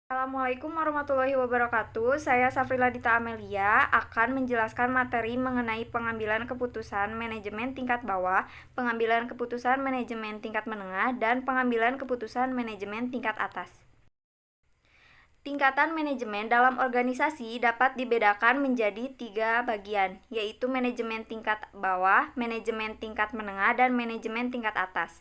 Assalamualaikum warahmatullahi wabarakatuh. Saya Safrila Dita Amelia akan menjelaskan materi mengenai pengambilan keputusan manajemen tingkat bawah, pengambilan keputusan manajemen tingkat menengah, dan pengambilan keputusan manajemen tingkat atas. Tingkatan manajemen dalam organisasi dapat dibedakan menjadi 3 bagian, yaitu manajemen tingkat bawah, manajemen tingkat menengah, dan manajemen tingkat atas.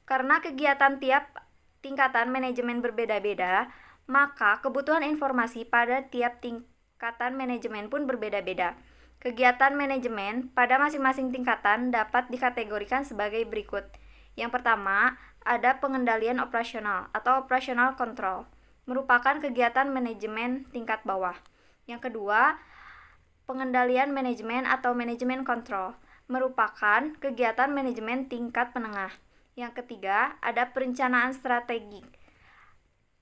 Karena kegiatan tiap tingkatan manajemen berbeda-beda, maka kebutuhan informasi pada tiap tingkatan manajemen pun berbeda-beda. Kegiatan manajemen pada masing-masing tingkatan dapat dikategorikan sebagai berikut. Yang pertama, ada pengendalian operasional atau operational control, merupakan kegiatan manajemen tingkat bawah. Yang kedua, pengendalian manajemen atau manajemen control, merupakan kegiatan manajemen tingkat menengah. Yang ketiga, ada perencanaan strategik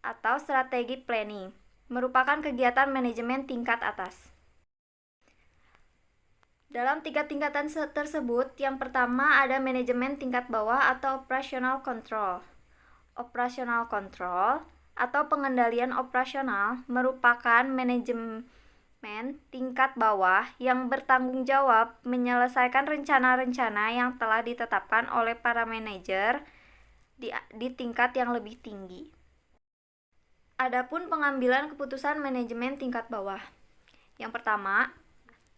atau strategi planning, merupakan kegiatan manajemen tingkat atas. Dalam 3 tingkatan tersebut, yang pertama ada manajemen tingkat bawah atau operational control. Operational control atau pengendalian operasional merupakan manajemen tingkat bawah yang bertanggung jawab menyelesaikan rencana-rencana yang telah ditetapkan oleh para manajer di tingkat yang lebih tinggi. Adapun pengambilan keputusan manajemen tingkat bawah. Yang pertama,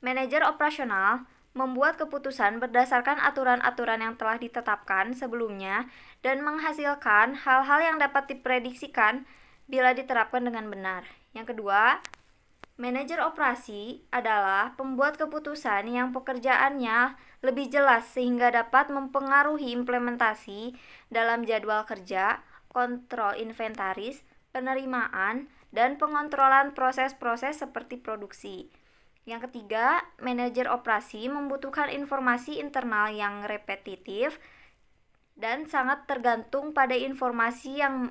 manajer operasional membuat keputusan berdasarkan aturan-aturan yang telah ditetapkan sebelumnya dan menghasilkan hal-hal yang dapat diprediksikan bila diterapkan dengan benar. Yang kedua, manajer operasi adalah pembuat keputusan yang pekerjaannya lebih jelas sehingga dapat mempengaruhi implementasi dalam jadwal kerja, kontrol inventaris, penerimaan, dan pengontrolan proses-proses seperti produksi. Yang ketiga, manajer operasi membutuhkan informasi internal yang repetitif dan sangat tergantung pada informasi yang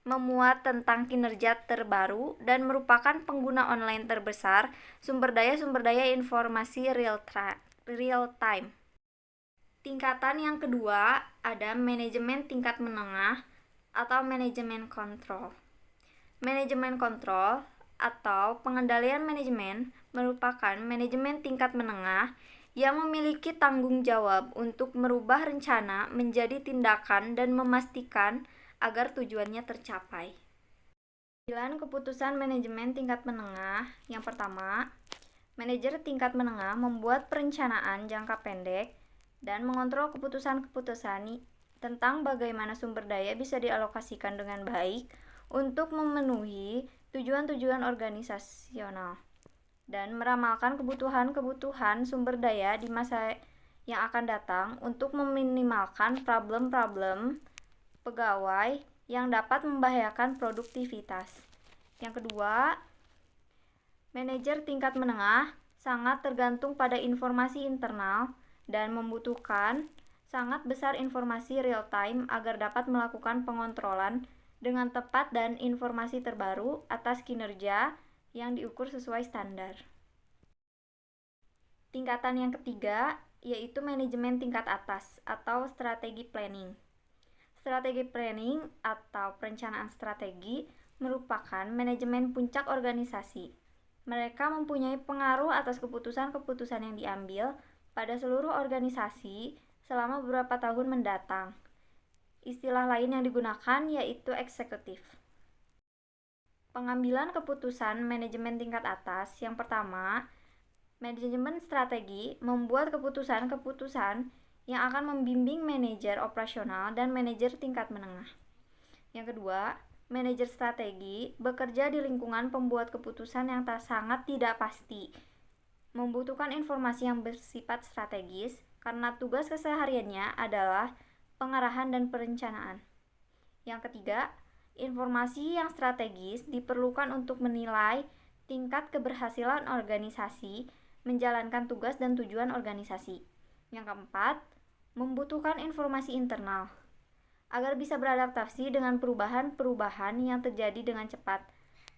memuat tentang kinerja terbaru dan merupakan pengguna online terbesar sumber daya informasi real time. Tingkatan yang kedua ada manajemen tingkat menengah atau manajemen kontrol. Manajemen kontrol atau pengendalian manajemen merupakan manajemen tingkat menengah yang memiliki tanggung jawab untuk merubah rencana menjadi tindakan dan memastikan agar tujuannya tercapai. Pengambilan keputusan manajemen tingkat menengah. Yang pertama, manajer tingkat menengah membuat perencanaan jangka pendek dan mengontrol keputusan-keputusan tentang bagaimana sumber daya bisa dialokasikan dengan baik untuk memenuhi tujuan-tujuan organisasional dan meramalkan kebutuhan-kebutuhan sumber daya di masa yang akan datang untuk meminimalkan problem-problem pegawai yang dapat membahayakan produktivitas. Yang kedua, manajer tingkat menengah sangat tergantung pada informasi internal dan membutuhkan sangat besar informasi real time agar dapat melakukan pengontrolan dengan tepat dan informasi terbaru atas kinerja yang diukur sesuai standar. Tingkatan yang ketiga yaitu manajemen tingkat atas atau strategi planning. Strategi planning atau perencanaan strategi merupakan manajemen puncak organisasi. Mereka mempunyai pengaruh atas keputusan-keputusan yang diambil pada seluruh organisasi selama beberapa tahun mendatang. Istilah lain yang digunakan yaitu eksekutif. Pengambilan keputusan manajemen tingkat atas. Yang pertama, manajemen strategi membuat keputusan-keputusan yang akan membimbing manajer operasional dan manajer tingkat menengah. Yang kedua, manajer strategi bekerja di lingkungan pembuat keputusan yang sangat tidak pasti, membutuhkan informasi yang bersifat strategis karena tugas kesehariannya adalah pengarahan dan perencanaan. Yang ketiga, informasi yang strategis diperlukan untuk menilai tingkat keberhasilan organisasi menjalankan tugas dan tujuan organisasi. Yang keempat, membutuhkan informasi internal agar bisa beradaptasi dengan perubahan-perubahan yang terjadi dengan cepat,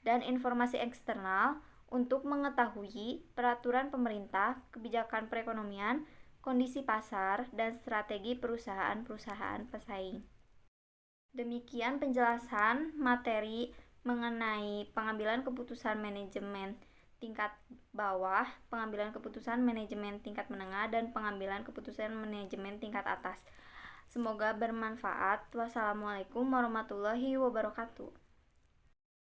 dan informasi eksternal untuk mengetahui peraturan pemerintah, kebijakan perekonomian, kondisi pasar, dan strategi perusahaan-perusahaan pesaing. Demikian penjelasan materi mengenai pengambilan keputusan manajemen tingkat bawah, pengambilan keputusan manajemen tingkat menengah, dan pengambilan keputusan manajemen tingkat atas. Semoga bermanfaat. Wassalamualaikum warahmatullahi wabarakatuh.